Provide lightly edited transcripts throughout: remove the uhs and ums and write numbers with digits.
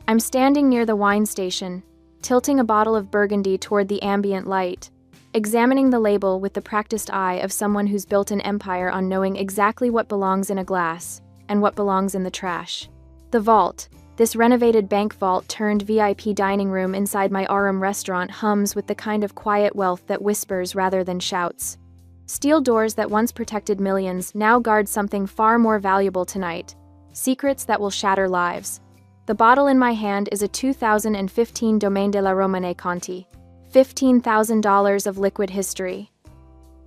I'm standing near the wine station, tilting a bottle of Burgundy toward the ambient light, examining the label with the practiced eye of someone who's built an empire on knowing exactly what belongs in a glass and what belongs in the trash. The vault, this renovated bank vault turned VIP dining room inside my Aurum restaurant, hums with the kind of quiet wealth that whispers rather than shouts. Steel doors that once protected millions now guard something far more valuable tonight, secrets that will shatter lives. The bottle in my hand is a 2015 Domaine de la Romanée Conti, $15,000 of liquid history.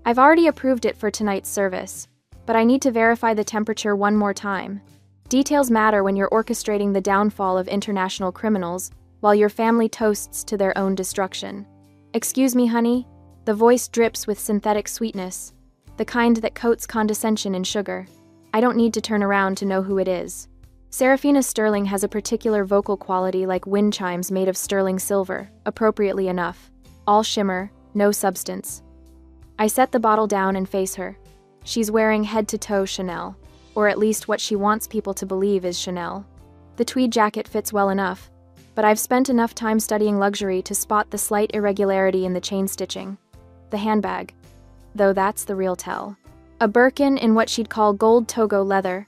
I've already approved it for tonight's service, but I need to verify the temperature one more time. Details matter when you're orchestrating the downfall of international criminals while your family toasts to their own destruction. Excuse me, honey? The voice drips with synthetic sweetness, the kind that coats condescension in sugar. I don't need to turn around to know who it is. Serafina Sterling has a particular vocal quality like wind chimes made of sterling silver, appropriately enough. All shimmer, no substance. I set the bottle down and face her. She's wearing head-to-toe Chanel, or at least what she wants people to believe is Chanel. The tweed jacket fits well enough, but I've spent enough time studying luxury to spot the slight irregularity in the chain stitching. The handbag, though that's the real tell. A Birkin in what she'd call gold Togo leather.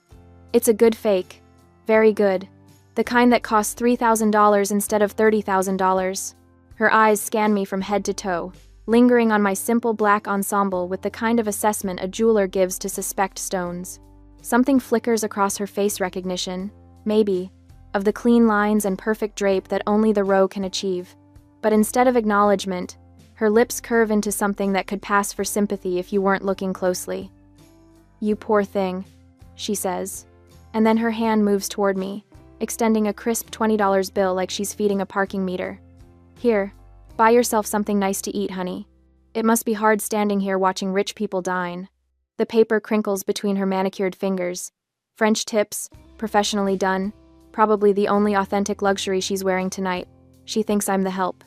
It's a good fake. Very good. The kind that costs $3,000 instead of $30,000. Her eyes scan me from head to toe, lingering on my simple black ensemble with the kind of assessment a jeweler gives to suspect stones. Something flickers across her face recognition, maybe, of the clean lines and perfect drape that only the row can achieve. But instead of acknowledgement, her lips curve into something that could pass for sympathy if you weren't looking closely. "You poor thing," she says. And then her hand moves toward me, extending a crisp $20 bill like she's feeding a parking meter. "Here, buy yourself something nice to eat, honey. It must be hard standing here watching rich people dine." The paper crinkles between her manicured fingers. French tips, professionally done, probably the only authentic luxury she's wearing tonight. She thinks I'm the help.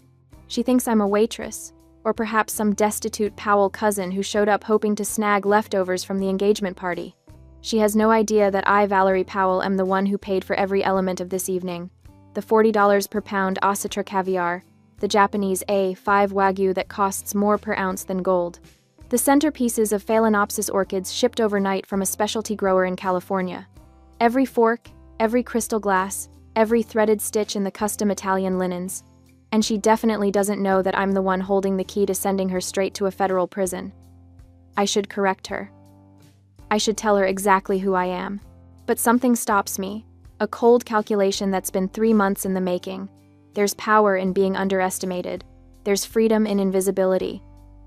She thinks I'm a waitress, or perhaps some destitute Powell cousin who showed up hoping to snag leftovers from the engagement party. She has no idea that I, Valerie Powell, am the one who paid for every element of this evening. The $40 per pound Osatra caviar, the Japanese A5 Wagyu that costs more per ounce than gold. The centerpieces of Phalaenopsis orchids shipped overnight from a specialty grower in California. Every fork, every crystal glass, every threaded stitch in the custom Italian linens. And she definitely doesn't know that I'm the one holding the key to sending her straight to a federal prison. I should correct her. I should tell her exactly who I am. But something stops me, a cold calculation that's been 3 months in the making. There's power in being underestimated. There's freedom in invisibility.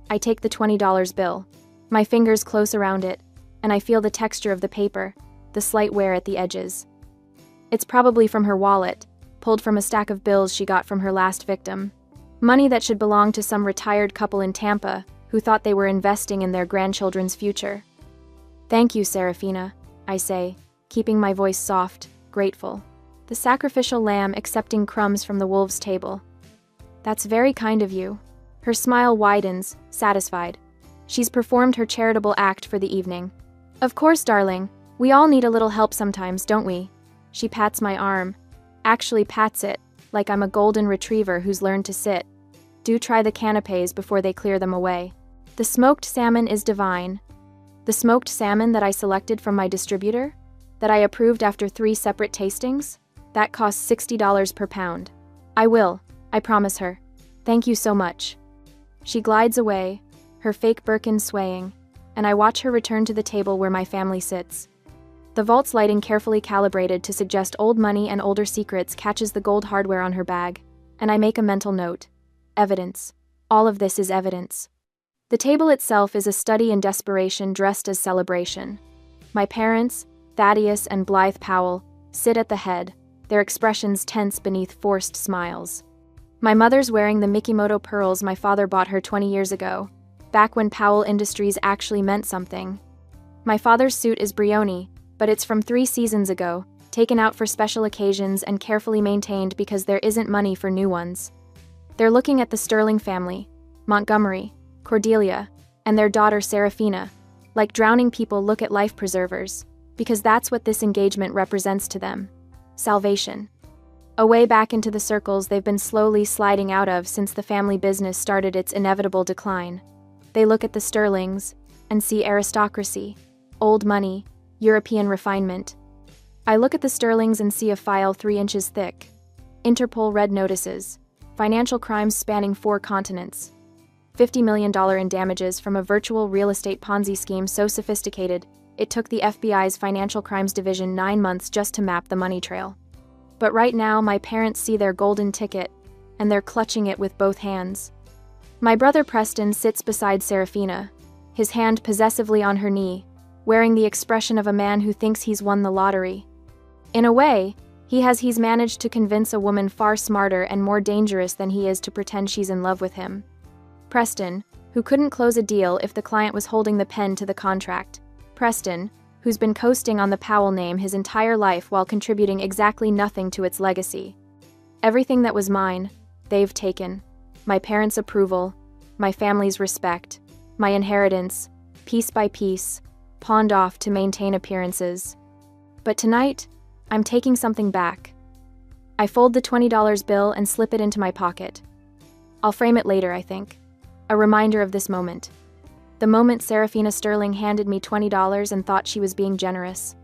I take the $20 bill. My fingers close around it, and I feel the texture of the paper, the slight wear at the edges. It's probably from her wallet, pulled from a stack of bills she got from her last victim. Money that should belong to some retired couple in Tampa who thought they were investing in their grandchildren's future. "Thank you, Serafina," I say, keeping my voice soft, grateful. The sacrificial lamb accepting crumbs from the wolves' table. "That's very kind of you." Her smile widens, satisfied. She's performed her charitable act for the evening. "Of course, darling. We all need a little help sometimes, don't we?" She pats my arm. Actually pats it, like I'm a golden retriever who's learned to sit. Do try the canapes before they clear them away. The smoked salmon is divine. The smoked salmon that I selected from my distributor? That I approved after 3 separate tastings? That costs $60 per pound. I will, I promise her. Thank you so much. She glides away, her fake Birkin swaying, and I watch her return to the table where my family sits. The vault's lighting, carefully calibrated to suggest old money and older secrets, catches the gold hardware on her bag, and I make a mental note. Evidence. All of this is evidence. The table itself is a study in desperation dressed as celebration. My parents, Thaddeus and Blythe Powell, sit at the head, their expressions tense beneath forced smiles. My mother's wearing the Mikimoto pearls my father bought her 20 years ago, back when Powell Industries actually meant something. My father's suit is Brioni, but it's from 3 seasons ago, taken out for special occasions and carefully maintained because there isn't money for new ones. They're looking at the Sterling family, Montgomery, Cordelia, and their daughter Serafina, like drowning people look at life preservers, because that's what this engagement represents to them. Salvation. away back into the circles they've been slowly sliding out of since the family business started its inevitable decline. They look at the Sterlings and see aristocracy, old money, European refinement. I look at the Sterlings and see a file 3 inches thick. Interpol red notices, financial crimes spanning 4 continents. $50 million in damages from a virtual real estate Ponzi scheme so sophisticated, it took the FBI's Financial Crimes Division 9 months just to map the money trail. But right now, my parents see their golden ticket, and they're clutching it with both hands. My brother Preston sits beside Serafina, his hand possessively on her knee, wearing the expression of a man who thinks he's won the lottery. In a way, he's managed to convince a woman far smarter and more dangerous than he is to pretend she's in love with him. Preston, who couldn't close a deal if the client was holding the pen to the contract. Preston, who's been coasting on the Powell name his entire life while contributing exactly nothing to its legacy. Everything that was mine, they've taken. My parents' approval, my family's respect, my inheritance, piece by piece, pawned off to maintain appearances. But tonight, I'm taking something back. I fold the $20 bill and slip it into my pocket. I'll frame it later, I think. A reminder of this moment. The moment Serafina Sterling handed me $20 and thought she was being generous.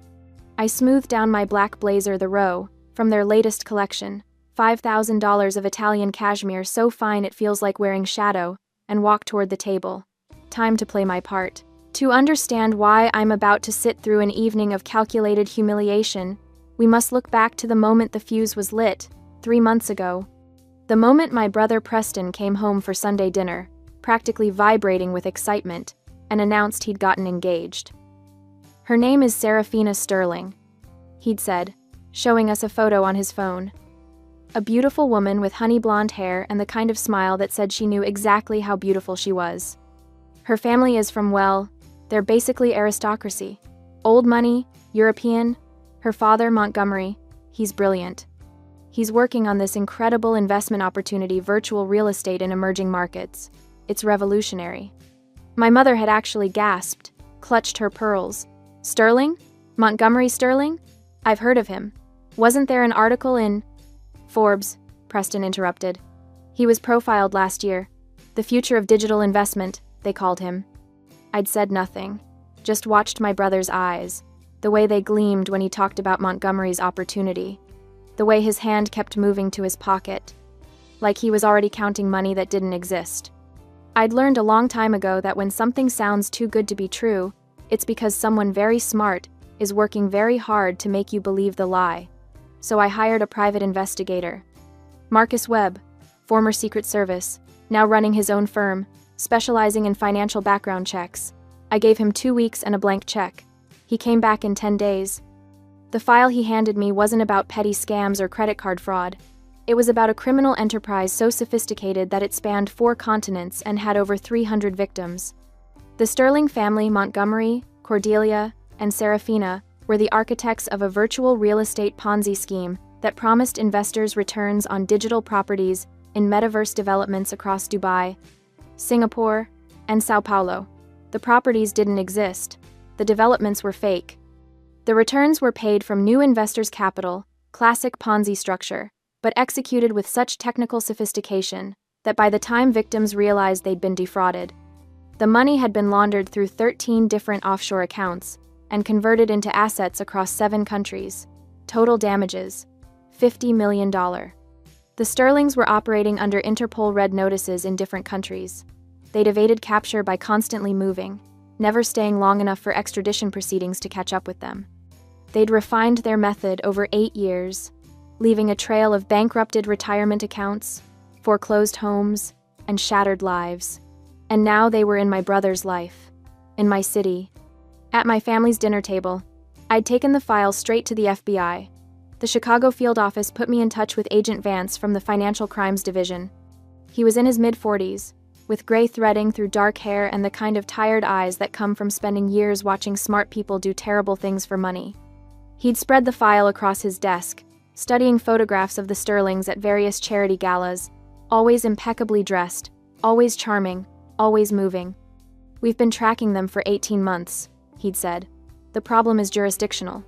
I smoothed down my black blazer, the Row, from their latest collection, $5,000 of Italian cashmere so fine it feels like wearing shadow, and walked toward the table. Time to play my part. To understand why I'm about to sit through an evening of calculated humiliation, we must look back to the moment the fuse was lit, 3 months ago. The moment my brother Preston came home for Sunday dinner, practically vibrating with excitement, and announced he'd gotten engaged. Her name is Serafina Sterling, he'd said, showing us a photo on his phone. A beautiful woman with honey blonde hair and the kind of smile that said she knew exactly how beautiful she was. Her family is from, well, they're basically aristocracy. Old money, European. Her father, Montgomery, he's brilliant. He's working on this incredible investment opportunity, virtual real estate in emerging markets. It's revolutionary. My mother had actually gasped, clutched her pearls. Sterling? Montgomery Sterling? I've heard of him. Wasn't there an article in Forbes? Preston interrupted. He was profiled last year. The future of digital investment, they called him. I'd said nothing, just watched my brother's eyes, the way they gleamed when he talked about Montgomery's opportunity, the way his hand kept moving to his pocket, like he was already counting money that didn't exist. I'd learned a long time ago that when something sounds too good to be true, it's because someone very smart is working very hard to make you believe the lie. So I hired a private investigator. Marcus Webb, former Secret Service, now running his own firm, specializing in financial background checks. I gave him 2 weeks and a blank check. He came back in 10 days. The file he handed me wasn't about petty scams or credit card fraud. It was about a criminal enterprise so sophisticated that it spanned 4 continents and had over 300 victims. The Sterling family, Montgomery, Cordelia, and Serafina, were the architects of a virtual real estate Ponzi scheme that promised investors returns on digital properties in metaverse developments across Dubai, Singapore, and Sao Paulo. The properties didn't exist. The developments were fake. The returns were paid from new investors' capital, classic Ponzi structure, but executed with such technical sophistication that by the time victims realized they'd been defrauded, the money had been laundered through 13 different offshore accounts and converted into assets across 7 countries. Total damages, $50 million. The Sterlings were operating under Interpol red notices in different countries. They'd evaded capture by constantly moving, never staying long enough for extradition proceedings to catch up with them. They'd refined their method over 8 years, leaving a trail of bankrupted retirement accounts, foreclosed homes, and shattered lives. And now they were in my brother's life, in my city. At my family's dinner table, I'd taken the file straight to the FBI. The Chicago field office put me in touch with Agent Vance from the Financial Crimes Division. He was in his mid-40s, with gray threading through dark hair and the kind of tired eyes that come from spending years watching smart people do terrible things for money. He'd spread the file across his desk, studying photographs of the Sterlings at various charity galas, always impeccably dressed, always charming, always moving. We've been tracking them for 18 months, he'd said. The problem is jurisdictional.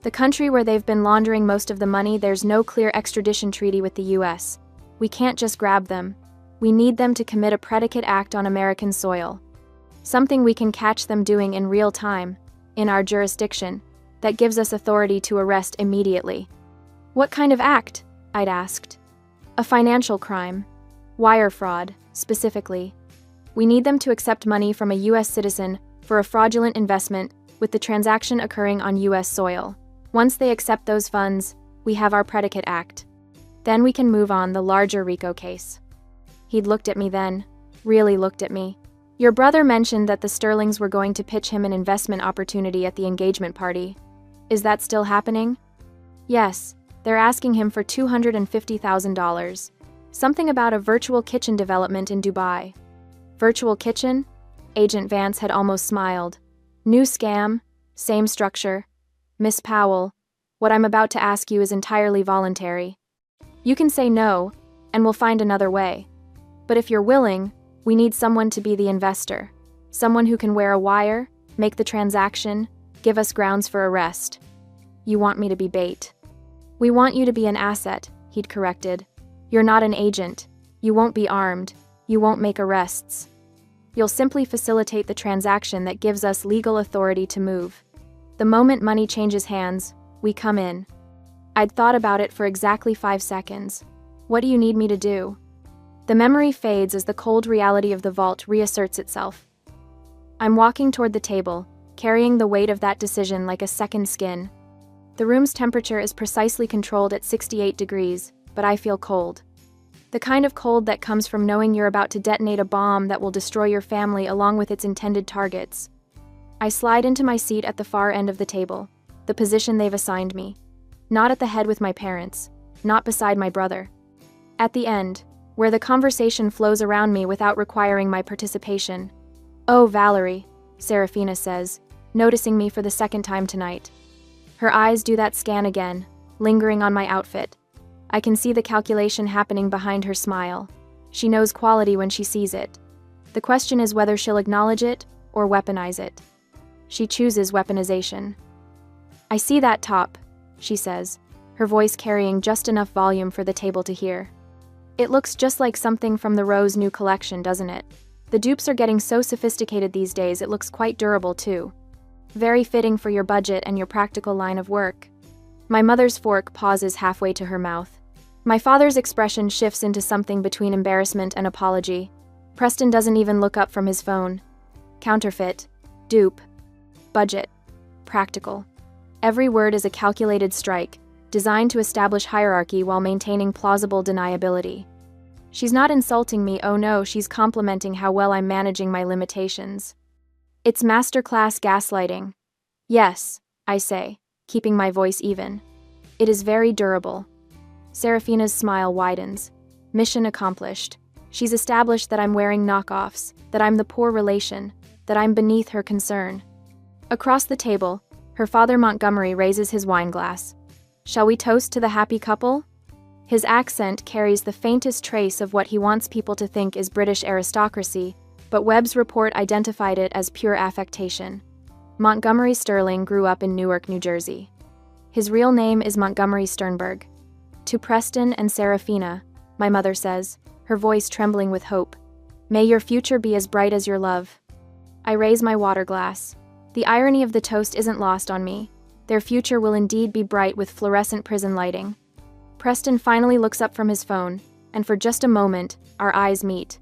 The country where they've been laundering most of the money, there's no clear extradition treaty with the US. We can't just grab them. We need them to commit a predicate act on American soil. Something we can catch them doing in real time, in our jurisdiction, that gives us authority to arrest immediately. What kind of act? I'd asked. A financial crime. Wire fraud, specifically. We need them to accept money from a US citizen for a fraudulent investment, with the transaction occurring on US soil. Once they accept those funds, we have our predicate act. Then we can move on the larger RICO case. He'd looked at me then, really looked at me. Your brother mentioned that the Sterlings were going to pitch him an investment opportunity at the engagement party. Is that still happening? Yes, they're asking him for $250,000. Something about a virtual kitchen development in Dubai. Virtual kitchen? Agent Vance had almost smiled. New scam, same structure. Miss Powell, what I'm about to ask you is entirely voluntary. You can say no, and we'll find another way. But if you're willing, we need someone to be the investor. Someone who can wear a wire, make the transaction, give us grounds for arrest. You want me to be bait. We want you to be an asset, he'd corrected. You're not an agent. You won't be armed. You won't make arrests. You'll simply facilitate the transaction that gives us legal authority to move. The moment money changes hands, we come in. I'd thought about it for exactly 5 seconds. What do you need me to do? The memory fades as the cold reality of the vault reasserts itself. I'm walking toward the table, carrying the weight of that decision like a second skin. The room's temperature is precisely controlled at 68 degrees, but I feel cold. The kind of cold that comes from knowing you're about to detonate a bomb that will destroy your family along with its intended targets. I slide into my seat at the far end of the table, the position they've assigned me. Not at the head with my parents, not beside my brother. At the end, where the conversation flows around me without requiring my participation. Oh, Valerie, Serafina says, noticing me for the second time tonight. Her eyes do that scan again, lingering on my outfit. I can see the calculation happening behind her smile. She knows quality when she sees it. The question is whether she'll acknowledge it or weaponize it. She chooses weaponization. I see that top, she says, her voice carrying just enough volume for the table to hear. It looks just like something from the Rose new collection, doesn't it? The dupes are getting so sophisticated these days it looks quite durable too. Very fitting for your budget and your practical line of work. My mother's fork pauses halfway to her mouth. My father's expression shifts into something between embarrassment and apology. Preston doesn't even look up from his phone. Counterfeit. Dupe. Budget. Practical. Every word is a calculated strike, designed to establish hierarchy while maintaining plausible deniability. She's not insulting me, oh no, she's complimenting how well I'm managing my limitations. It's masterclass gaslighting. Yes, I say, keeping my voice even. It is very durable. Serafina's smile widens. Mission accomplished. She's established that I'm wearing knockoffs, that I'm the poor relation, that I'm beneath her concern. Across the table, her father Montgomery raises his wine glass. Shall we toast to the happy couple? His accent carries the faintest trace of what he wants people to think is British aristocracy, but Webb's report identified it as pure affectation. Montgomery Sterling grew up in Newark, New Jersey. His real name is Montgomery Sternberg. To Preston and Serafina, my mother says, her voice trembling with hope, may your future be as bright as your love. I raise my water glass. The irony of the toast isn't lost on me. Their future will indeed be bright with fluorescent prison lighting. Preston finally looks up from his phone, and for just a moment, our eyes meet.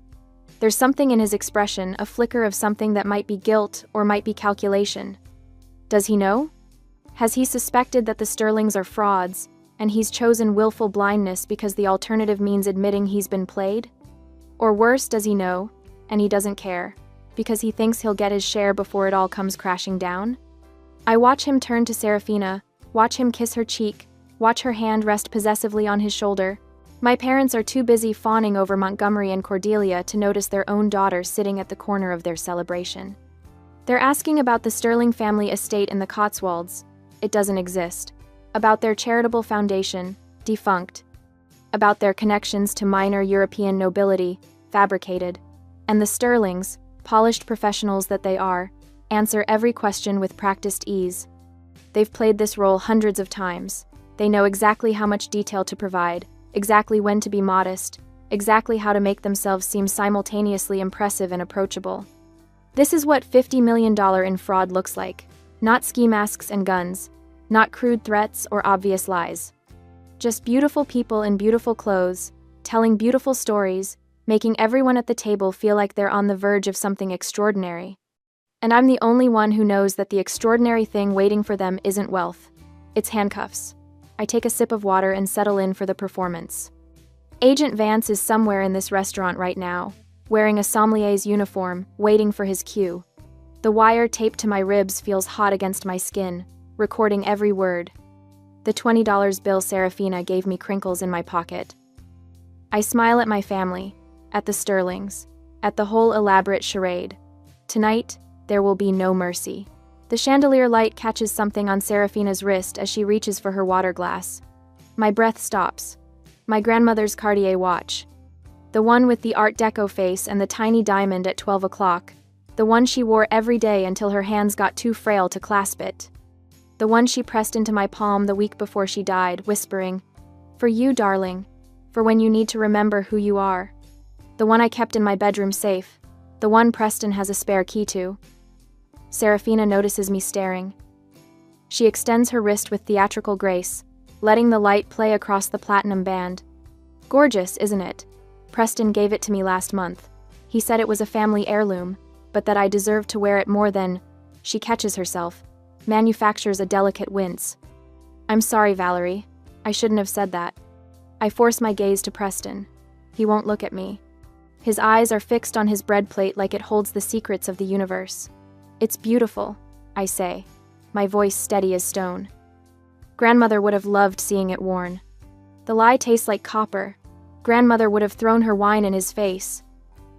There's something in his expression, a flicker of something that might be guilt or might be calculation. Does he know? Has he suspected that the Sterlings are frauds, and he's chosen willful blindness because the alternative means admitting he's been played? Or worse, does he know, and he doesn't care, because he thinks he'll get his share before it all comes crashing down? I watch him turn to Serafina, watch him kiss her cheek, watch her hand rest possessively on his shoulder. My parents are too busy fawning over Montgomery and Cordelia to notice their own daughter sitting at the corner of their celebration. They're asking about the Sterling family estate in the Cotswolds. It doesn't exist. About their charitable foundation, defunct. About their connections to minor European nobility, fabricated. And the Sterlings, polished professionals that they are, answer every question with practiced ease. They've played this role hundreds of times. They know exactly how much detail to provide, exactly when to be modest, exactly how to make themselves seem simultaneously impressive and approachable. This is what $50 million in fraud looks like. Not ski masks and guns, not crude threats or obvious lies. Just beautiful people in beautiful clothes, telling beautiful stories, making everyone at the table feel like they're on the verge of something extraordinary. And I'm the only one who knows that the extraordinary thing waiting for them isn't wealth. It's handcuffs. I take a sip of water and settle in for the performance. Agent Vance is somewhere in this restaurant right now, wearing a sommelier's uniform, waiting for his cue. The wire taped to my ribs feels hot against my skin, recording every word. The $20 bill Serafina gave me crinkles in my pocket. I smile at my family, at the Sterlings, at the whole elaborate charade. Tonight, there will be no mercy. The chandelier light catches something on Serafina's wrist as she reaches for her water glass. My breath stops. My grandmother's Cartier watch. The one with the Art Deco face and the tiny diamond at 12 o'clock. The one she wore every day until her hands got too frail to clasp it. The one she pressed into my palm the week before she died, whispering, "For you, darling. For when you need to remember who you are." The one I kept in my bedroom safe. The one Preston has a spare key to. Serafina notices me staring. She extends her wrist with theatrical grace, letting the light play across the platinum band. Gorgeous, isn't it? Preston gave it to me last month. He said it was a family heirloom, but that I deserved to wear it more than... She catches herself, manufactures a delicate wince. I'm sorry, Valerie. I shouldn't have said that. I force my gaze to Preston. He won't look at me. His eyes are fixed on his bread plate like it holds the secrets of the universe. It's beautiful, I say, my voice steady as stone. Grandmother would have loved seeing it worn. The lie tastes like copper. Grandmother would have thrown her wine in his face.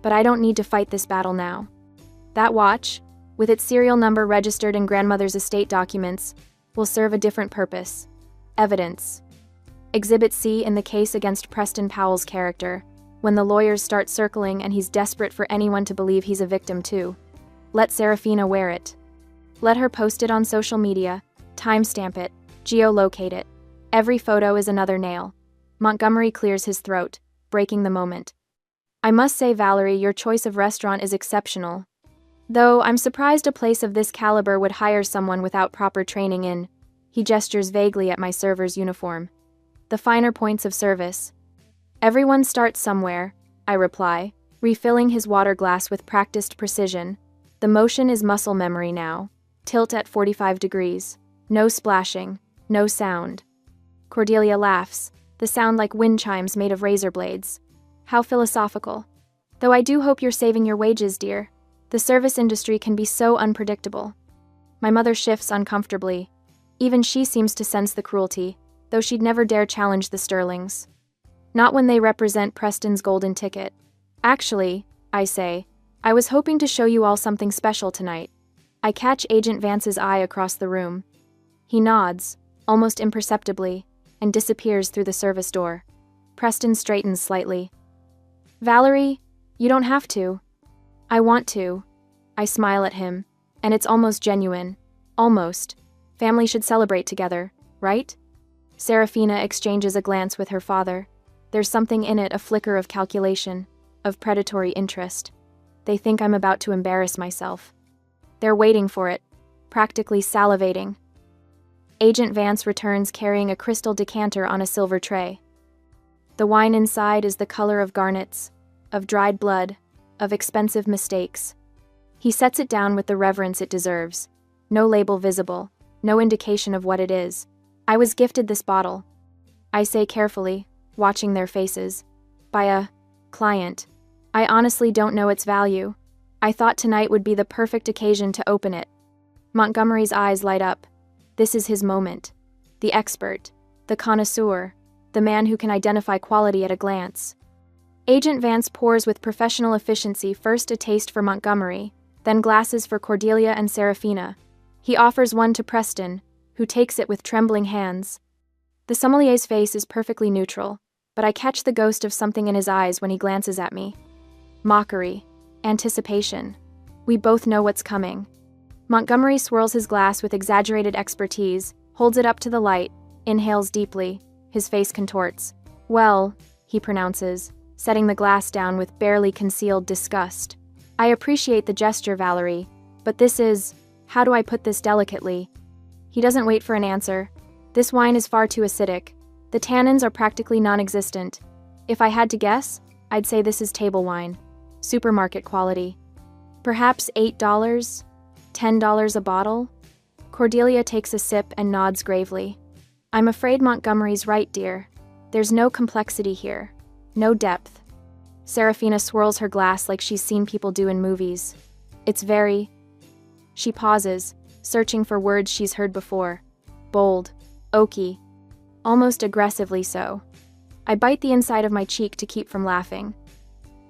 But I don't need to fight this battle now. That watch, with its serial number registered in grandmother's estate documents, will serve a different purpose. Evidence. Exhibit C in the case against Preston Powell's character, when the lawyers start circling and he's desperate for anyone to believe he's a victim too. Let Serafina wear it. Let her post it on social media, timestamp it, geolocate it. Every photo is another nail. Montgomery clears his throat, breaking the moment. I must say, Valerie, your choice of restaurant is exceptional. Though I'm surprised a place of this caliber would hire someone without proper training in... He gestures vaguely at my server's uniform. The finer points of service. Everyone starts somewhere, I reply, refilling his water glass with practiced precision. The motion is muscle memory now. Tilt at 45 degrees. No splashing. No sound. Cordelia laughs, the sound like wind chimes made of razor blades. How philosophical. Though I do hope you're saving your wages, dear. The service industry can be so unpredictable. My mother shifts uncomfortably. Even she seems to sense the cruelty, though she'd never dare challenge the Sterlings. Not when they represent Preston's golden ticket. Actually, I say, I was hoping to show you all something special tonight. I catch Agent Vance's eye across the room. He nods, almost imperceptibly, and disappears through the service door. Preston straightens slightly. Valerie, you don't have to. I want to. I smile at him, and it's almost genuine. Almost. Family should celebrate together, right? Serafina exchanges a glance with her father. There's something in it, a flicker of calculation, of predatory interest. They think I'm about to embarrass myself. They're waiting for it, practically salivating. Agent Vance returns carrying a crystal decanter on a silver tray. The wine inside is the color of garnets, of dried blood, of expensive mistakes. He sets it down with the reverence it deserves. No label visible, no indication of what it is. I was gifted this bottle, I say carefully, watching their faces, by a client. I honestly don't know its value. I thought tonight would be the perfect occasion to open it. Montgomery's eyes light up. This is his moment. The expert, the connoisseur, the man who can identify quality at a glance. Agent Vance pours with professional efficiency first a taste for Montgomery, then glasses for Cordelia and Serafina. He offers one to Preston, who takes it with trembling hands. The sommelier's face is perfectly neutral, but I catch the ghost of something in his eyes when he glances at me. Mockery. Anticipation. We both know what's coming. Montgomery swirls his glass with exaggerated expertise, holds it up to the light, inhales deeply. His face contorts. "Well," he pronounces, setting the glass down with barely concealed disgust. "I appreciate the gesture, Valerie, but this is, how do I put this delicately?" He doesn't wait for an answer. This wine is far too acidic. The tannins are practically non-existent. If I had to guess, I'd say this is table wine. Supermarket quality. Perhaps $8, $10 a bottle? Cordelia takes a sip and nods gravely. "I'm afraid Montgomery's right, dear. There's no complexity here. No depth." Serafina swirls her glass like she's seen people do in movies. "It's very..." She pauses, searching for words she's heard before. Bold. Oaky. Almost aggressively so. I bite the inside of my cheek to keep from laughing.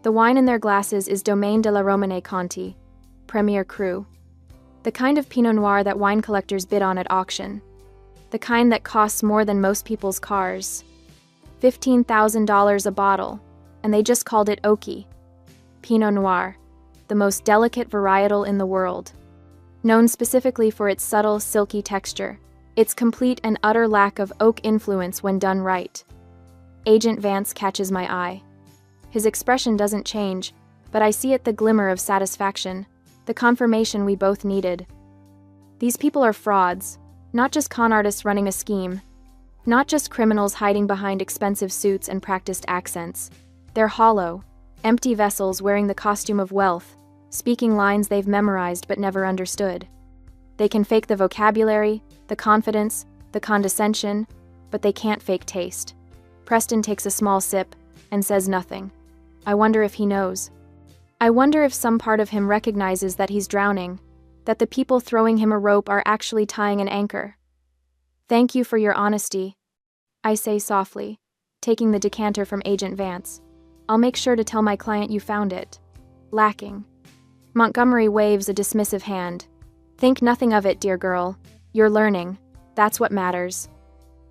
The wine in their glasses is Domaine de la Romanée Conti, Premier Cru. The kind of Pinot Noir that wine collectors bid on at auction. The kind that costs more than most people's cars. $15,000 a bottle, and they just called it Oaky. Pinot Noir, the most delicate varietal in the world. Known specifically for its subtle, silky texture, its complete and utter lack of oak influence when done right. Agent Vance catches my eye. His expression doesn't change, but I see it the glimmer of satisfaction, the confirmation we both needed. These people are frauds, not just con artists running a scheme, not just criminals hiding behind expensive suits and practiced accents. They're hollow, empty vessels wearing the costume of wealth, speaking lines they've memorized but never understood. They can fake the vocabulary, the confidence, the condescension, but they can't fake taste. Preston takes a small sip and says nothing. I wonder if he knows. I wonder if some part of him recognizes that he's drowning, that the people throwing him a rope are actually tying an anchor. "Thank you for your honesty," I say softly, taking the decanter from Agent Vance. "I'll make sure to tell my client you found it." Lacking. Montgomery waves a dismissive hand. "Think nothing of it, dear girl. You're learning. That's what matters."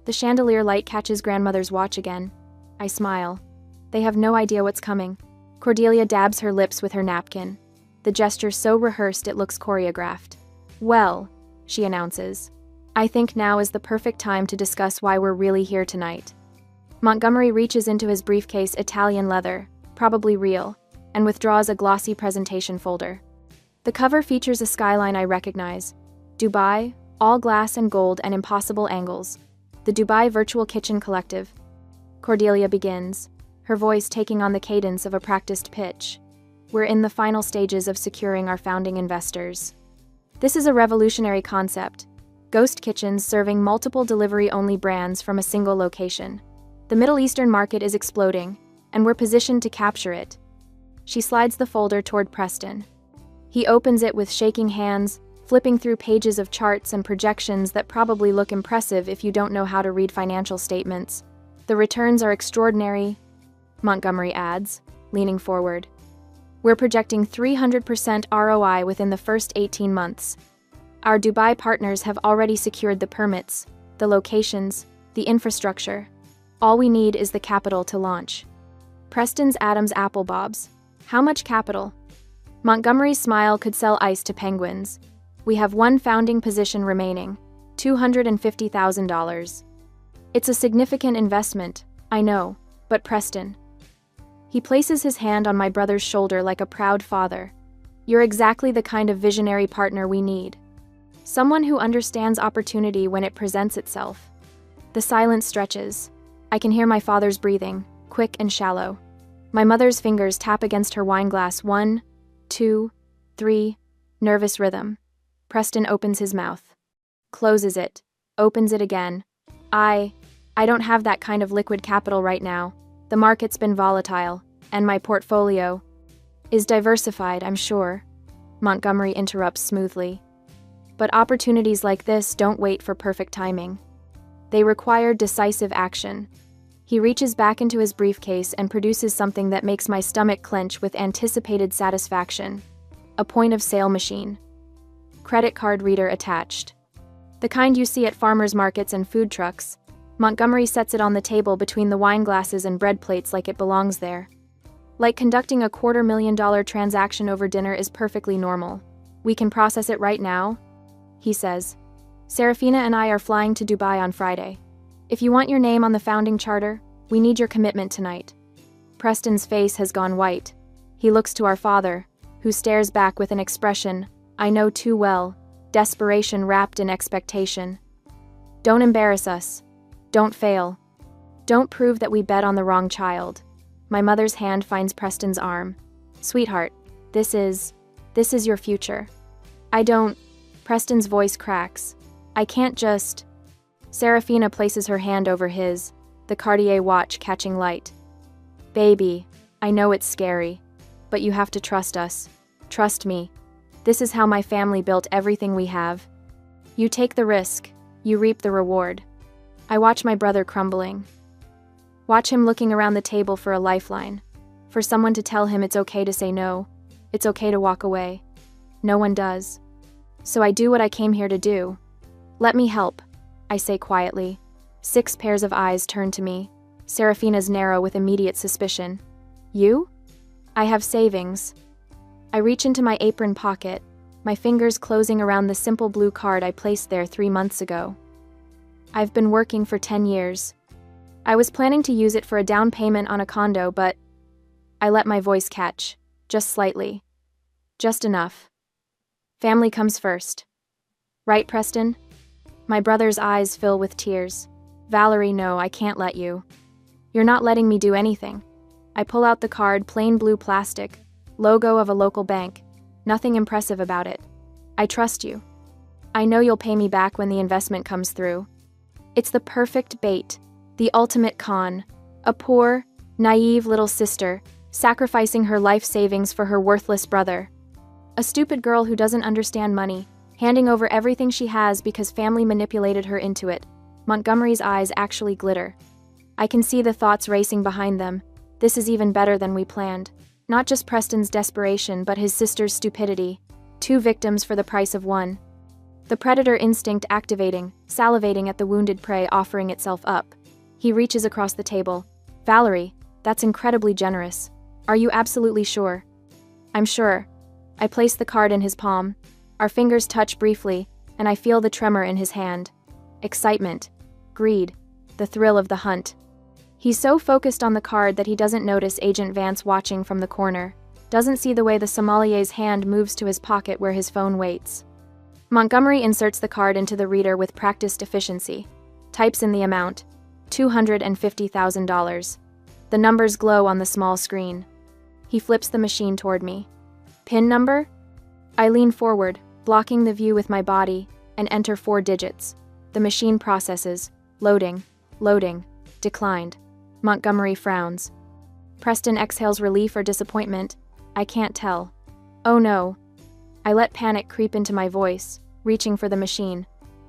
The chandelier light catches grandmother's watch again. I smile. They have no idea what's coming. Cordelia dabs her lips with her napkin. The gesture so rehearsed it looks choreographed. "Well," she announces, "I think now is the perfect time to discuss why we're really here tonight." Montgomery reaches into his briefcase, Italian leather, probably real, and withdraws a glossy presentation folder. The cover features a skyline I recognize. Dubai, all glass and gold and impossible angles. The Dubai Virtual Kitchen Collective. Cordelia begins, her voice taking on the cadence of a practiced pitch. "We're in the final stages of securing our founding investors. This is a revolutionary concept. Ghost kitchens serving multiple delivery-only brands from a single location. The Middle Eastern market is exploding, and we're positioned to capture it." She slides the folder toward Preston. He opens it with shaking hands, flipping through pages of charts and projections that probably look impressive if you don't know how to read financial statements. "The returns are extraordinary," Montgomery adds, leaning forward. "We're projecting 300% ROI within the first 18 months. Our Dubai partners have already secured the permits, the locations, the infrastructure. All we need is the capital to launch." Preston's Adam's apple bobs. "How much capital?" Montgomery's smile could sell ice to penguins. "We have one founding position remaining, $250,000. It's a significant investment, I know, but Preston." He places his hand on my brother's shoulder like a proud father. "You're exactly the kind of visionary partner we need. Someone who understands opportunity when it presents itself." The silence stretches. I can hear my father's breathing, quick and shallow. My mother's fingers tap against her wine glass. 1, 2, 3, nervous rhythm. Preston opens his mouth. Closes it. Opens it again. I don't have that kind of liquid capital right now. The market's been volatile, and my portfolio is diversified, I'm sure. Montgomery interrupts smoothly. But opportunities like this don't wait for perfect timing. They require decisive action. He reaches back into his briefcase and produces something that makes my stomach clench with anticipated satisfaction. A point-of-sale machine. Credit card reader attached. The kind you see at farmers markets and food trucks. Montgomery sets it on the table between the wine glasses and bread plates like it belongs there. Like conducting a $250,000 transaction over dinner is perfectly normal. We can process it right now, he says. Serafina and I are flying to Dubai on Friday. If you want your name on the founding charter, we need your commitment tonight. Preston's face has gone white. He looks to our father, who stares back with an expression I know too well, desperation wrapped in expectation. Don't embarrass us. Don't fail. Don't prove that we bet on the wrong child. My mother's hand finds Preston's arm. Sweetheart, this is your future. Preston's voice cracks. I can't just. Serafina places her hand over his, the Cartier watch catching light. Baby, I know it's scary, but you have to trust us. Trust me. This is how my family built everything we have. You take the risk, you reap the reward. I watch my brother crumbling. Watch him looking around the table for a lifeline, for someone to tell him it's okay to say no, it's okay to walk away. No one does. So I do what I came here to do. Let me help, I say quietly. 6 pairs of eyes turn to me. Serafina's narrow with immediate suspicion. You? I have savings. I reach into my apron pocket, my fingers closing around the simple blue card I placed there 3 months ago. I've been working for 10 years. I was planning to use it for a down payment on a condo, but I let my voice catch, just slightly. Just enough. Family comes first. Right, Preston? My brother's eyes fill with tears. Valerie, no, I can't let you. You're not letting me do anything. I pull out the card, plain blue plastic, logo of a local bank. Nothing impressive about it. I trust you. I know you'll pay me back when the investment comes through. It's the perfect bait, the ultimate con. A poor, naive little sister, sacrificing her life savings for her worthless brother. A stupid girl who doesn't understand money, handing over everything she has because family manipulated her into it. Montgomery's eyes actually glitter. I can see the thoughts racing behind them. This is even better than we planned. Not just Preston's desperation, but his sister's stupidity. 2 victims for the price of 1. The predator instinct activating, salivating at the wounded prey offering itself up. He reaches across the table. Valerie, that's incredibly generous. Are you absolutely sure? I'm sure. I place the card in his palm. Our fingers touch briefly, and I feel the tremor in his hand. Excitement. Greed. The thrill of the hunt. He's so focused on the card that he doesn't notice Agent Vance watching from the corner, doesn't see the way the sommelier's hand moves to his pocket where his phone waits. Montgomery inserts the card into the reader with practiced efficiency, types in the amount, $250,000. The numbers glow on the small screen. He flips the machine toward me. PIN number? I lean forward, blocking the view with my body, and enter 4 digits. The machine processes. Loading. Declined. Montgomery frowns. Preston exhales relief or disappointment. I can't tell. Oh no. I let panic creep into my voice, reaching for the machine.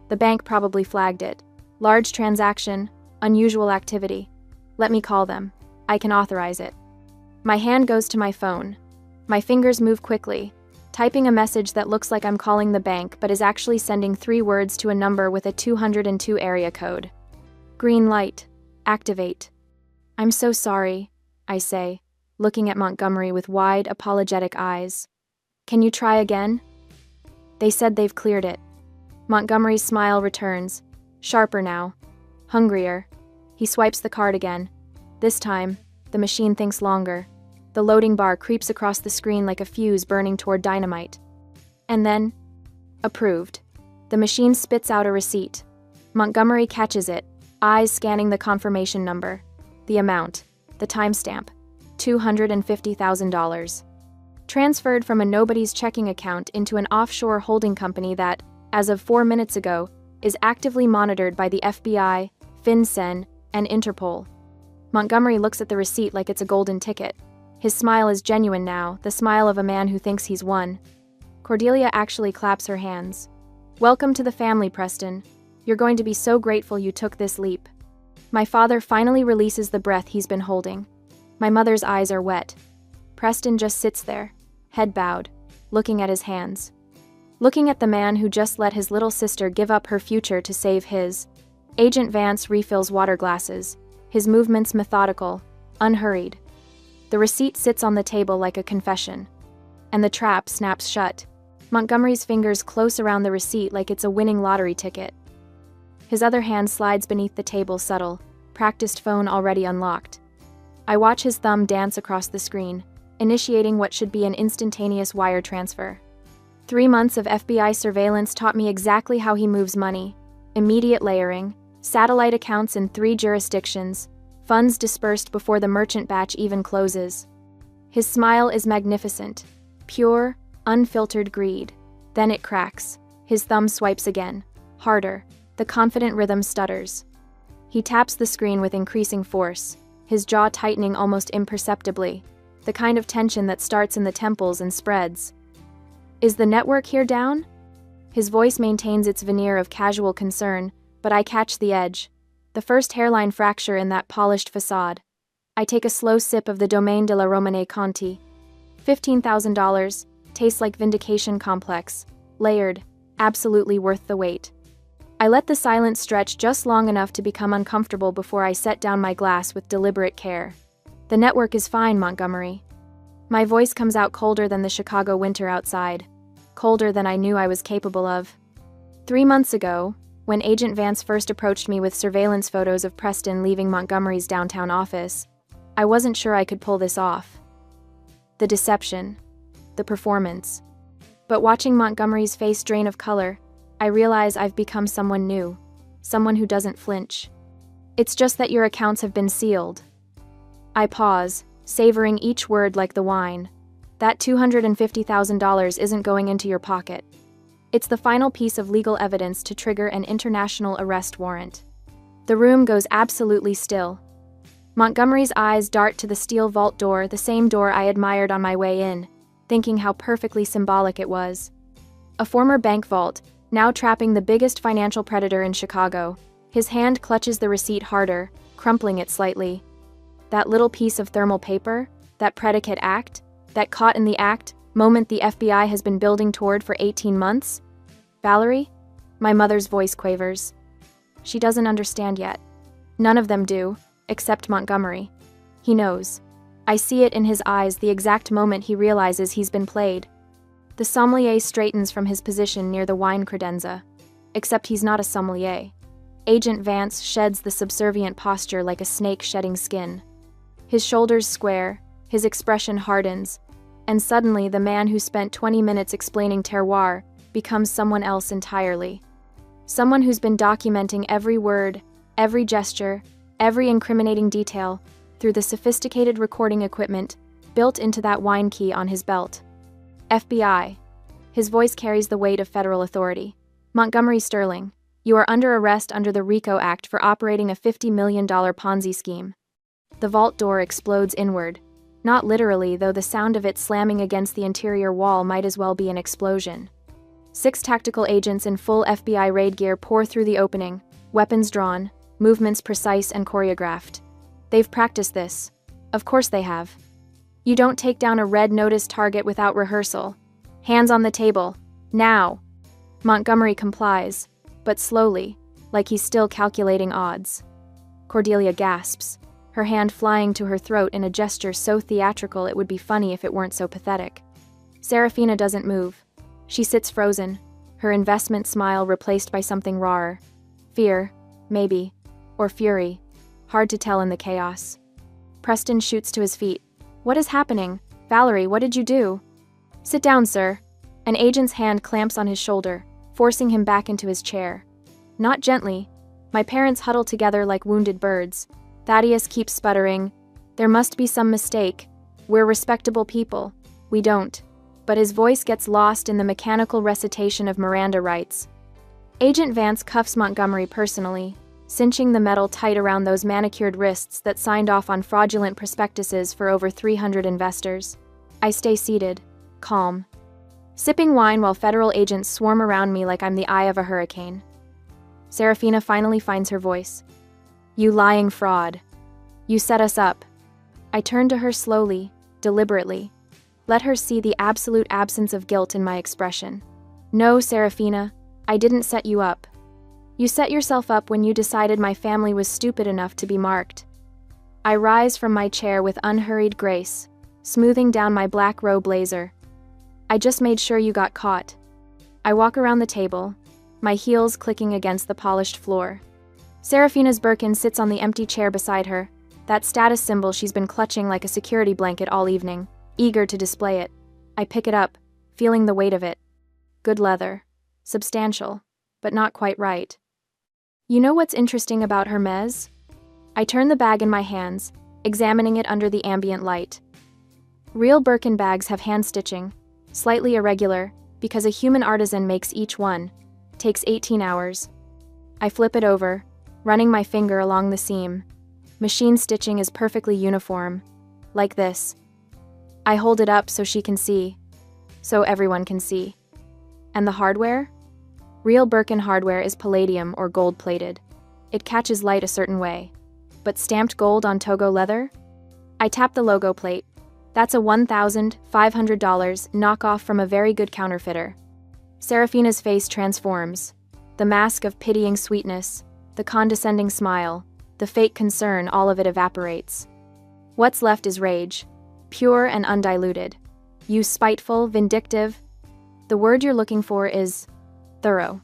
The bank probably flagged it. Large transaction, unusual activity. Let me call them. I can authorize it. My hand goes to my phone. My fingers move quickly, typing a message that looks like I'm calling the bank but is actually sending 3 words to a number with a 202 area code. Green light. Activate. I'm so sorry, I say, looking at Montgomery with wide, apologetic eyes. Can you try again? They said they've cleared it. Montgomery's smile returns, sharper now, hungrier. He swipes the card again. This time, the machine thinks longer. The loading bar creeps across the screen like a fuse burning toward dynamite. And then, approved. The machine spits out a receipt. Montgomery catches it, eyes scanning the confirmation number, the amount, the timestamp, $250,000. Transferred from a nobody's checking account into an offshore holding company that, as of 4 minutes ago, is actively monitored by the FBI, FinCEN, and Interpol. Montgomery looks at the receipt like it's a golden ticket. His smile is genuine now, the smile of a man who thinks he's won. Cordelia actually claps her hands. Welcome to the family, Preston. You're going to be so grateful you took this leap. My father finally releases the breath he's been holding. My mother's eyes are wet. Preston just sits there, head bowed, looking at his hands. Looking at the man who just let his little sister give up her future to save his. Agent Vance refills water glasses, his movements methodical, unhurried. The receipt sits on the table like a confession. And the trap snaps shut. Montgomery's fingers close around the receipt like it's a winning lottery ticket. His other hand slides beneath the table, subtle, practiced phone already unlocked. I watch his thumb dance across the screen, initiating what should be an instantaneous wire transfer. 3 months of FBI surveillance taught me exactly how he moves money. Immediate layering, satellite accounts in 3 jurisdictions, funds dispersed before the merchant batch even closes. His smile is magnificent, pure, unfiltered greed. Then it cracks. His thumb swipes again, harder. The confident rhythm stutters. He taps the screen with increasing force, his jaw tightening almost imperceptibly, the kind of tension that starts in the temples and spreads. Is the network here down? His voice maintains its veneer of casual concern, but I catch the edge. The first hairline fracture in that polished facade. I take a slow sip of the Domaine de la Romane Conti. $15,000, tastes like vindication complex, layered, absolutely worth the wait. I let the silence stretch just long enough to become uncomfortable before I set down my glass with deliberate care. The network is fine, Montgomery. My voice comes out colder than the Chicago winter outside, colder than I knew I was capable of. 3 months ago, when Agent Vance first approached me with surveillance photos of Preston leaving Montgomery's downtown office, I wasn't sure I could pull this off. The deception, the performance. But watching Montgomery's face drain of color, I realize I've become someone new, someone who doesn't flinch. It's just that your accounts have been sealed. I pause, savoring each word like the wine. That $250,000 isn't going into your pocket. It's the final piece of legal evidence to trigger an international arrest warrant. The room goes absolutely still. Montgomery's eyes dart to the steel vault door, the same door I admired on my way in, thinking how perfectly symbolic it was. A former bank vault, now trapping the biggest financial predator in Chicago. His hand clutches the receipt harder, crumpling it slightly. That little piece of thermal paper, that predicate act, that caught in the act moment the FBI has been building toward for 18 months? Valerie? My mother's voice quavers. She doesn't understand yet. None of them do, except Montgomery. He knows. I see it in his eyes the exact moment he realizes he's been played. The sommelier straightens from his position near the wine credenza. Except he's not a sommelier. Agent Vance sheds the subservient posture like a snake shedding skin. His shoulders square, his expression hardens, and suddenly the man who spent 20 minutes explaining terroir becomes someone else entirely. Someone who's been documenting every word, every gesture, every incriminating detail through the sophisticated recording equipment built into that wine key on his belt. FBI. His voice carries the weight of federal authority. Montgomery Sterling, you are under arrest under the RICO Act for operating a $50 million Ponzi scheme. The vault door explodes inward. Not literally, though the sound of it slamming against the interior wall might as well be an explosion. 6 tactical agents in full FBI raid gear pour through the opening, weapons drawn, movements precise and choreographed. They've practiced this. Of course they have. You don't take down a red notice target without rehearsal. Hands on the table. Now. Montgomery complies, but slowly, like he's still calculating odds. Cordelia gasps, her hand flying to her throat in a gesture so theatrical it would be funny if it weren't so pathetic. Serafina doesn't move. She sits frozen, her investment smile replaced by something rawer. Fear, maybe, or fury. Hard to tell in the chaos. Preston shoots to his feet. What is happening? Valerie, what did you do? Sit down, sir. An agent's hand clamps on his shoulder, forcing him back into his chair. Not gently. My parents huddle together like wounded birds. Thaddeus keeps sputtering. There must be some mistake. We're respectable people. We don't. But his voice gets lost in the mechanical recitation of Miranda rights. Agent Vance cuffs Montgomery personally, cinching the metal tight around those manicured wrists that signed off on fraudulent prospectuses for over 300 investors. I stay seated, calm, sipping wine while federal agents swarm around me like I'm the eye of a hurricane. Serafina finally finds her voice. You lying fraud. You set us up. I turn to her slowly, deliberately. Let her see the absolute absence of guilt in my expression. No, Serafina, I didn't set you up. You set yourself up when you decided my family was stupid enough to be marked. I rise from my chair with unhurried grace, smoothing down my black robe blazer. I just made sure you got caught. I walk around the table, my heels clicking against the polished floor. Serafina's Birkin sits on the empty chair beside her, that status symbol she's been clutching like a security blanket all evening, eager to display it. I pick it up, feeling the weight of it. Good leather. Substantial, but not quite right. You know what's interesting about Hermes? I turn the bag in my hands, examining it under the ambient light. Real Birkin bags have hand stitching, slightly irregular, because a human artisan makes each one. Takes 18 hours. I flip it over, running my finger along the seam. Machine stitching is perfectly uniform. Like this. I hold it up so she can see. So everyone can see. And the hardware? Real Birkin hardware is palladium or gold-plated. It catches light a certain way. But stamped gold on Togo leather? I tap the logo plate. That's a $1,500 knockoff from a very good counterfeiter. Serafina's face transforms. The mask of pitying sweetness, the condescending smile, the fake concern, all of it evaporates. What's left is rage, pure and undiluted. You spiteful, vindictive. The word you're looking for is thorough.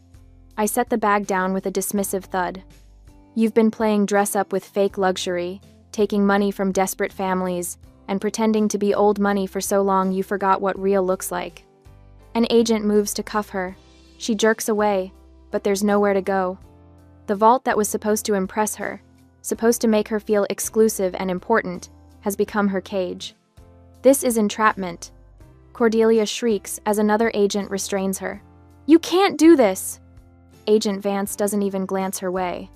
I set the bag down with a dismissive thud. You've been playing dress-up with fake luxury, taking money from desperate families, and pretending to be old money for so long you forgot what real looks like. An agent moves to cuff her. She jerks away, but there's nowhere to go. The vault that was supposed to impress her, supposed to make her feel exclusive and important, has become her cage. This is entrapment. Cordelia shrieks as another agent restrains her. You can't do this! Agent Vance doesn't even glance her way.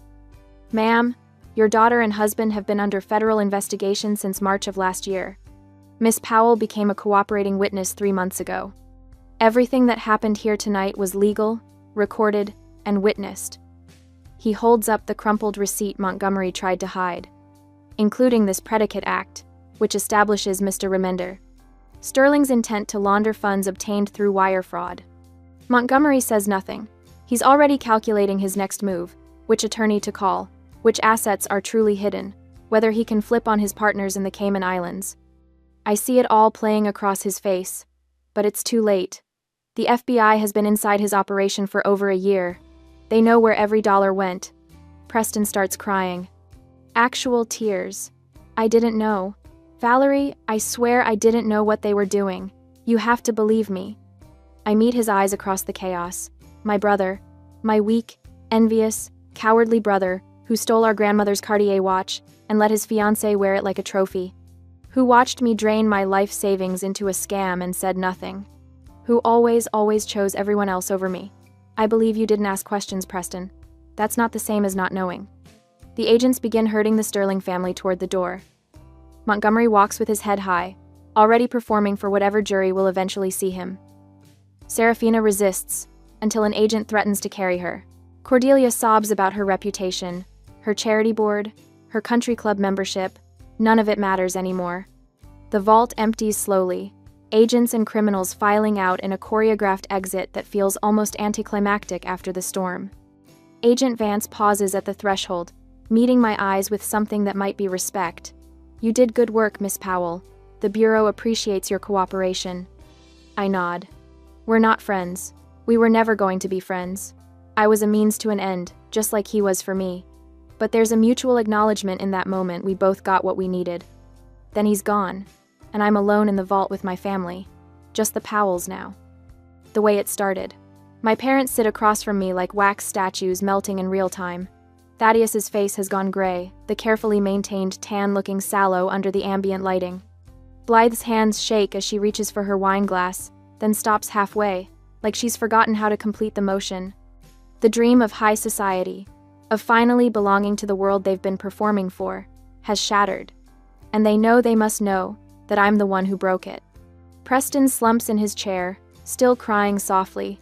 Ma'am, your daughter and husband have been under federal investigation since March of last year. Miss Powell became a cooperating witness 3 months ago. Everything that happened here tonight was legal, recorded, and witnessed. He holds up the crumpled receipt Montgomery tried to hide, including this predicate act, which establishes Mr. Remender Sterling's intent to launder funds obtained through wire fraud. Montgomery says nothing. He's already calculating his next move, which attorney to call, which assets are truly hidden, whether he can flip on his partners in the Cayman Islands. I see it all playing across his face, but it's too late. The FBI has been inside his operation for over a year. They know where every dollar went. Preston starts crying. Actual tears. I didn't know. Valerie, I swear I didn't know what they were doing. You have to believe me. I meet his eyes across the chaos. My brother, my weak, envious, cowardly brother, who stole our grandmother's Cartier watch and let his fiancée wear it like a trophy. Who watched me drain my life savings into a scam and said nothing. Who always chose everyone else over me. I believe you didn't ask questions, Preston. That's not the same as not knowing. The agents begin herding the Sterling family toward the door. Montgomery walks with his head high, already performing for whatever jury will eventually see him. Serafina resists, until an agent threatens to carry her. Cordelia sobs about her reputation, her charity board, her country club membership. None of it matters anymore. The vault empties slowly, agents and criminals filing out in a choreographed exit that feels almost anticlimactic after the storm. Agent Vance pauses at the threshold, meeting my eyes with something that might be respect. You did good work, Miss Powell. The Bureau appreciates your cooperation. I nod. We're not friends. We were never going to be friends. I was a means to an end, just like he was for me. But there's a mutual acknowledgement in that moment we both got what we needed. Then he's gone, and I'm alone in the vault with my family. Just the Powells now. The way it started. My parents sit across from me like wax statues melting in real time. Thaddeus's face has gone gray, the carefully maintained tan-looking sallow under the ambient lighting. Blythe's hands shake as she reaches for her wine glass, then stops halfway, like she's forgotten how to complete the motion. The dream of high society, of finally belonging to the world they've been performing for, has shattered. And they must know, that I'm the one who broke it. Preston slumps in his chair, still crying softly.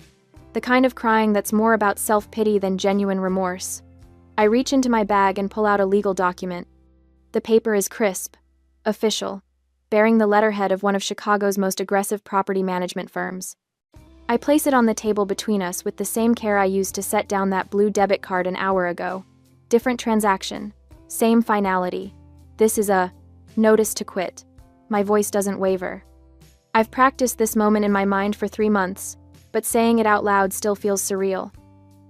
The kind of crying that's more about self-pity than genuine remorse. I reach into my bag and pull out a legal document. The paper is crisp, official, bearing the letterhead of one of Chicago's most aggressive property management firms. I place it on the table between us with the same care I used to set down that blue debit card an hour ago. Different transaction, same finality. This is a notice to quit. My voice doesn't waver. I've practiced this moment in my mind for 3 months, but saying it out loud still feels surreal.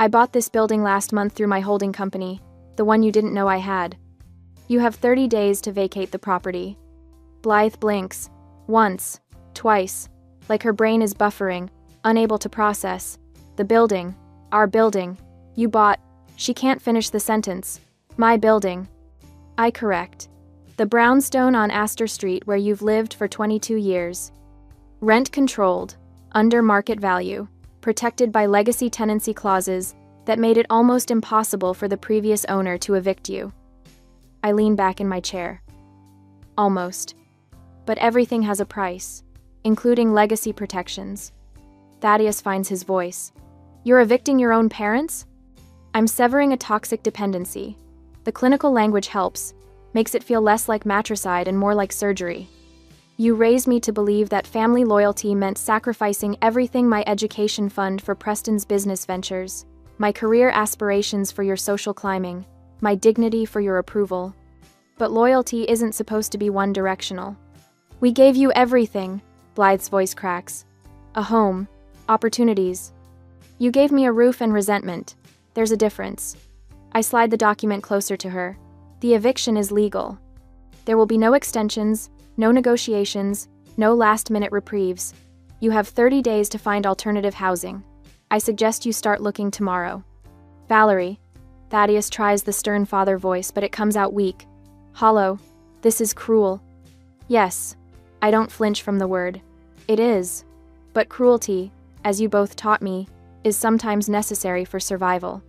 I bought this building last month through my holding company, the one you didn't know I had. You have 30 days to vacate the property. Blythe blinks. Once. Twice. Like her brain is buffering, unable to process. The building. Our building. You bought. She can't finish the sentence. My building. I correct. The brownstone on Astor Street where you've lived for 22 years. Rent controlled. Under market value. Protected by legacy tenancy clauses that made it almost impossible for the previous owner to evict you. I lean back in my chair. Almost. But everything has a price, including legacy protections. Thaddeus finds his voice. You're evicting your own parents? I'm severing a toxic dependency. The clinical language helps, makes it feel less like matricide and more like surgery. You raised me to believe that family loyalty meant sacrificing everything: my education fund for Preston's business ventures, my career aspirations for your social climbing, my dignity for your approval. But loyalty isn't supposed to be one-directional. We gave you everything, Blythe's voice cracks. A home, opportunities. You gave me a roof and resentment. There's a difference. I slide the document closer to her. The eviction is legal. There will be no extensions, no negotiations, no last-minute reprieves. You have 30 days to find alternative housing. I suggest you start looking tomorrow. Valerie. Thaddeus tries the stern father voice, but it comes out weak. Hollow. This is cruel. Yes. I don't flinch from the word. It is. But cruelty, as you both taught me, is sometimes necessary for survival.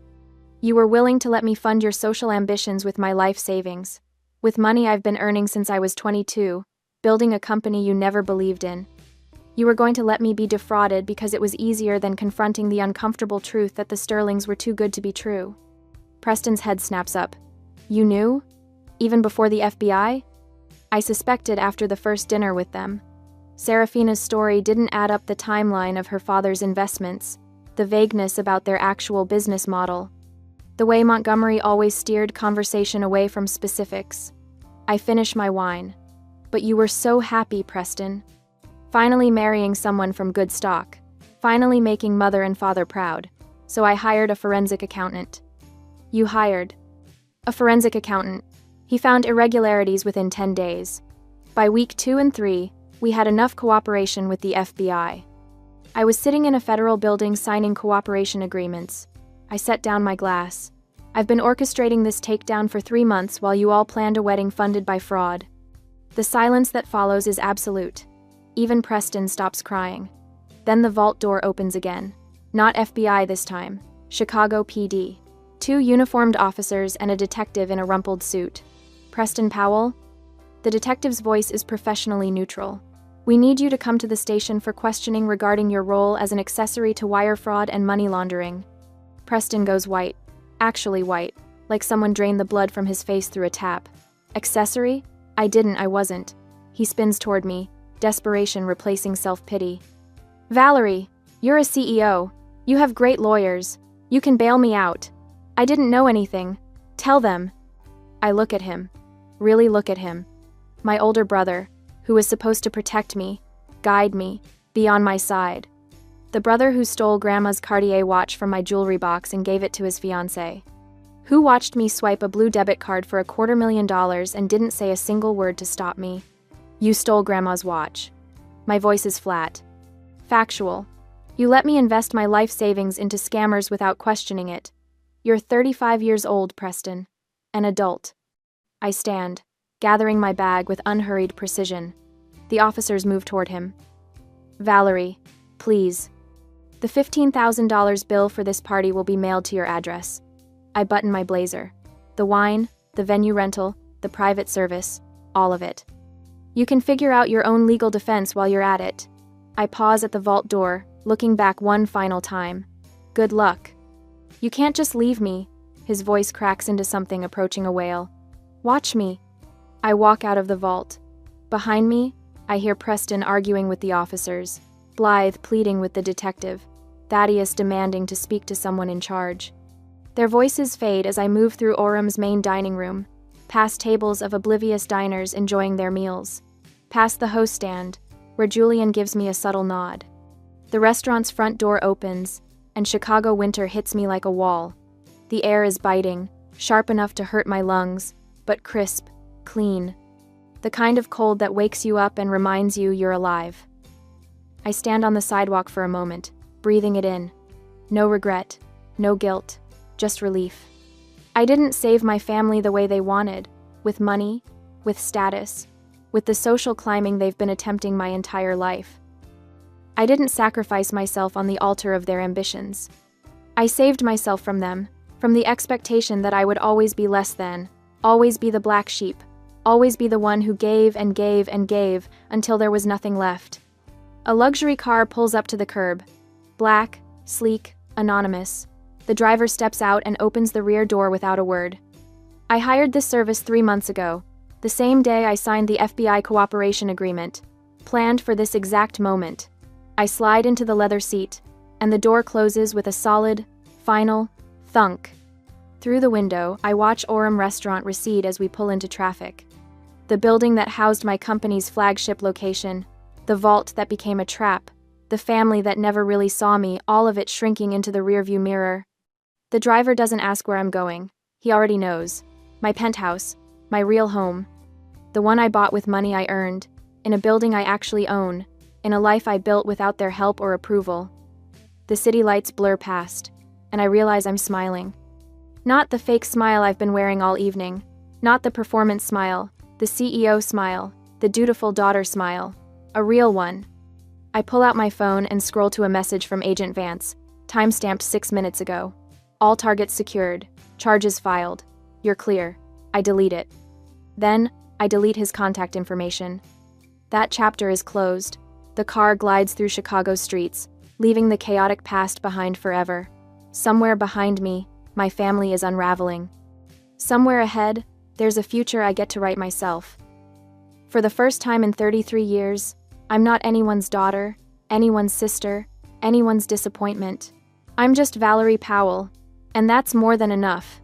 You were willing to let me fund your social ambitions with my life savings. With money I've been earning since I was 22, building a company you never believed in. You were going to let me be defrauded because it was easier than confronting the uncomfortable truth that the Sterlings were too good to be true. Preston's head snaps up. You knew? Even before the FBI? I suspected after the first dinner with them. Serafina's story didn't add up: the timeline of her father's investments, the vagueness about their actual business model, the way Montgomery always steered conversation away from specifics. I finish my wine. But you were so happy, Preston. Finally marrying someone from good stock. Finally making mother and father proud. So I hired a forensic accountant. You hired a forensic accountant. He found irregularities within 10 days. By week 2 and 3, we had enough cooperation with the FBI. I was sitting in a federal building signing cooperation agreements. I set down my glass. I've been orchestrating this takedown for 3 months while you all planned a wedding funded by fraud. The silence that follows is absolute. Even Preston stops crying. Then the vault door opens again. Not FBI this time. Chicago PD. 2 uniformed officers and a detective in a rumpled suit. Preston Powell? The detective's voice is professionally neutral. We need you to come to the station for questioning regarding your role as an accessory to wire fraud and money laundering. Preston goes white. Actually white, like someone drained the blood from his face through a tap. Accessory? I wasn't. He spins toward me, desperation replacing self-pity. Valerie, you're a CEO. You have great lawyers. You can bail me out. I didn't know anything. Tell them. I look at him. Really look at him. My older brother, who was supposed to protect me, guide me, be on my side. The brother who stole Grandma's Cartier watch from my jewelry box and gave it to his fiancée. Who watched me swipe a blue debit card for $250,000 and didn't say a single word to stop me. You stole Grandma's watch. My voice is flat. Factual. You let me invest my life savings into scammers without questioning it. You're 35 years old, Preston. An adult. I stand, gathering my bag with unhurried precision. The officers move toward him. Valerie, please. The $15,000 bill for this party will be mailed to your address. I button my blazer. The wine, the venue rental, the private service, all of it. You can figure out your own legal defense while you're at it. I pause at the vault door, looking back one final time. Good luck. You can't just leave me. His voice cracks into something approaching a wail. Watch me. I walk out of the vault. Behind me, I hear Preston arguing with the officers, Blythe pleading with the detective, Thaddeus demanding to speak to someone in charge. Their voices fade as I move through Orem's main dining room, past tables of oblivious diners enjoying their meals, past the host stand, where Julian gives me a subtle nod. The restaurant's front door opens, and Chicago winter hits me like a wall. The air is biting, sharp enough to hurt my lungs, but crisp, clean. The kind of cold that wakes you up and reminds you you're alive. I stand on the sidewalk for a moment, breathing it in. No regret, no guilt, just relief. I didn't save my family the way they wanted, with money, with status, with the social climbing they've been attempting my entire life. I didn't sacrifice myself on the altar of their ambitions. I saved myself from them, from the expectation that I would always be less than, always be the black sheep, always be the one who gave and gave and gave until there was nothing left. A luxury car pulls up to the curb. Black, sleek, anonymous. The driver steps out and opens the rear door without a word. I hired this service 3 months ago, the same day I signed the FBI cooperation agreement, planned for this exact moment. I slide into the leather seat, and the door closes with a solid, final thunk. Through the window, I watch Orem Restaurant recede as we pull into traffic. The building that housed my company's flagship location, the vault that became a trap, the family that never really saw me, all of it shrinking into the rearview mirror. The driver doesn't ask where I'm going. He already knows. My penthouse, my real home. The one I bought with money I earned, in a building I actually own, in a life I built without their help or approval. The city lights blur past, and I realize I'm smiling. Not the fake smile I've been wearing all evening, not the performance smile, the CEO smile, the dutiful daughter smile, a real one. I pull out my phone and scroll to a message from Agent Vance, timestamped 6 minutes ago. All targets secured, charges filed. You're clear. I delete it. Then, I delete his contact information. That chapter is closed. The car glides through Chicago's streets, leaving the chaotic past behind forever. Somewhere behind me, my family is unraveling. Somewhere ahead, there's a future I get to write myself. For the first time in 33 years, I'm not anyone's daughter, anyone's sister, anyone's disappointment. I'm just Valerie Powell, and that's more than enough.